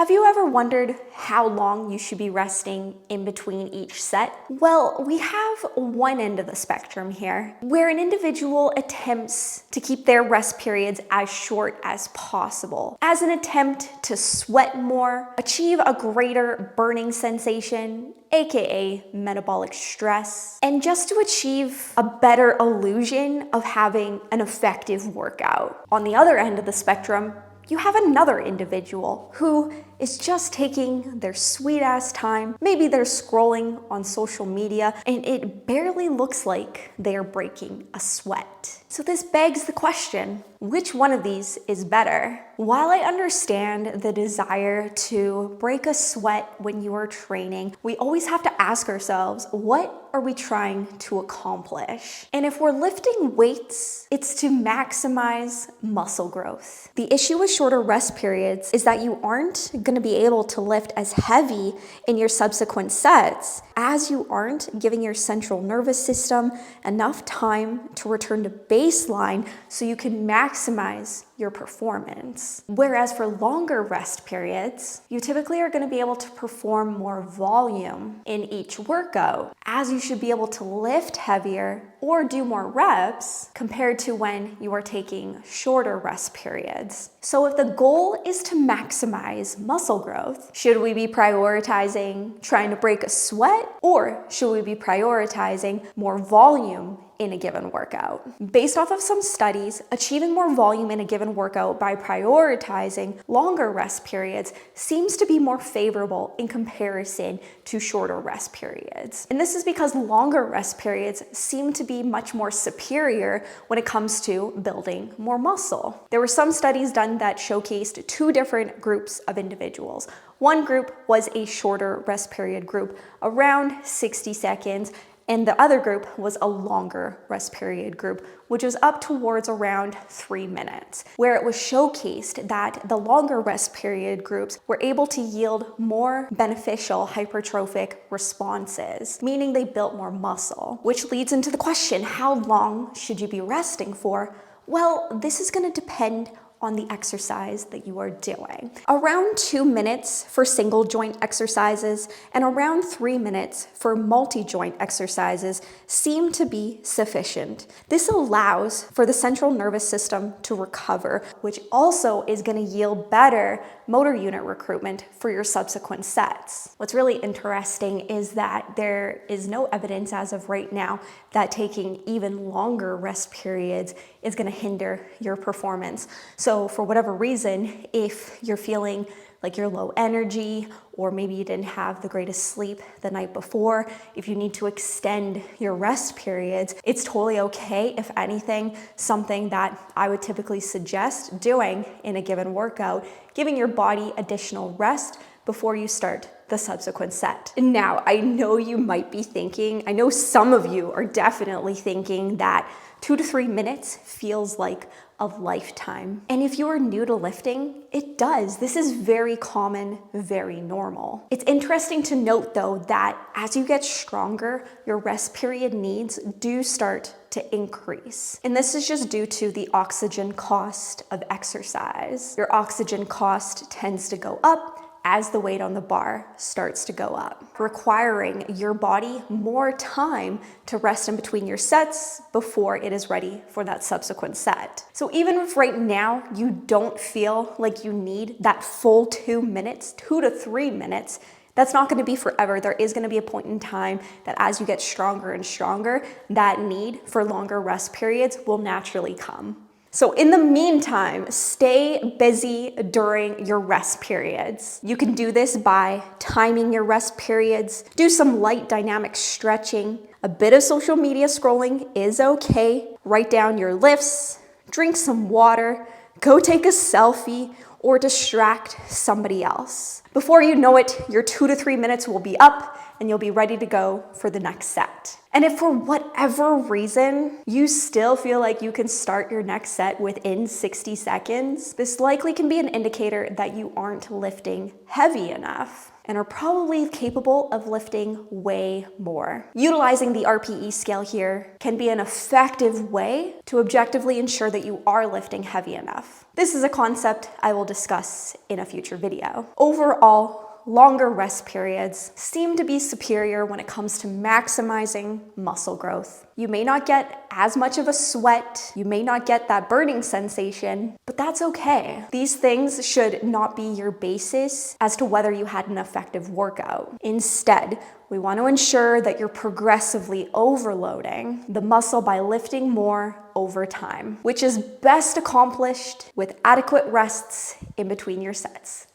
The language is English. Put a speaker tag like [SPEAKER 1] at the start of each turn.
[SPEAKER 1] Have you ever wondered how long you should be resting in between each set? Well, we have one end of the spectrum here, where an individual attempts to keep their rest periods as short as possible, as an attempt to sweat more, achieve a greater burning sensation, aka metabolic stress, and just to achieve a better illusion of having an effective workout. On the other end of the spectrum, you have another individual who is just taking their sweet ass time. Maybe they're scrolling on social media and it barely looks like they are breaking a sweat. So this begs the question, which one of these is better? While I understand the desire to break a sweat when you are training, we always have to ask ourselves, what are we trying to accomplish? And if we're lifting weights, it's to maximize muscle growth. The issue with shorter rest periods is that you aren't going to be able to lift as heavy in your subsequent sets, as you aren't giving your central nervous system enough time to return to baseline so you can maximize your performance. Whereas for longer rest periods, you typically are going to be able to perform more volume in each workout, as you should be able to lift heavier or do more reps compared to when you are taking shorter rest periods. So if the goal is to maximize muscle growth, should we be prioritizing trying to break a sweat, or should we be prioritizing more volume in a given workout? Based off of some studies, achieving more volume in a given workout by prioritizing longer rest periods seems to be more favorable in comparison to shorter rest periods. And this is because longer rest periods seem to be much more superior when it comes to building more muscle. There were some studies done that showcased two different groups of individuals. One group was a shorter rest period group, around 60 seconds, and the other group was a longer rest period group, which was up towards around 3 minutes, where it was showcased that the longer rest period groups were able to yield more beneficial hypertrophic responses, meaning they built more muscle, which leads into the question, how long should you be resting for? Well, this is going to depend on the exercise that you are doing. Around 2 minutes for single joint exercises and around 3 minutes for multi-joint exercises seem to be sufficient. This allows for the central nervous system to recover, which also is going to yield better motor unit recruitment for your subsequent sets. What's really interesting is that there is no evidence as of right now that taking even longer rest periods is going to hinder your performance. So for whatever reason, if you're feeling like you're low energy, or maybe you didn't have the greatest sleep the night before, if you need to extend your rest periods, it's totally okay. If anything, something that I would typically suggest doing in a given workout, giving your body additional rest before you start the subsequent set. Now, I know you might be thinking, I know some of you are definitely thinking that 2 to 3 minutes feels like a lifetime. And if you are new to lifting, it does. This is very common, very normal. It's interesting to note though that as you get stronger, your rest period needs do start to increase. And this is just due to the oxygen cost of exercise. Your oxygen cost tends to go up as the weight on the bar starts to go up, requiring your body more time to rest in between your sets before it is ready for that subsequent set. So even if right now you don't feel like you need that full 2 minutes, 2 to 3 minutes, that's not going to be forever. There is going to be a point in time that as you get stronger and stronger, that need for longer rest periods will naturally come. So in the meantime, stay busy during your rest periods. You can do this by timing your rest periods, do some light dynamic stretching. A bit of social media scrolling is okay. Write down your lifts, drink some water, go take a selfie, or distract somebody else. Before you know it, your 2 to 3 minutes will be up and you'll be ready to go for the next set. And if for whatever reason you still feel like you can start your next set within 60 seconds, this likely can be an indicator that you aren't lifting heavy enough and are probably capable of lifting way more. Utilizing the RPE scale here can be an effective way to objectively ensure that you are lifting heavy enough. This is a concept I will discuss in a future video. Overall, longer rest periods seem to be superior when it comes to maximizing muscle growth. You may not get as much of a sweat, you may not get that burning sensation, but that's okay. These things should not be your basis as to whether you had an effective workout. Instead, we want to ensure that you're progressively overloading the muscle by lifting more over time, which is best accomplished with adequate rests in between your sets.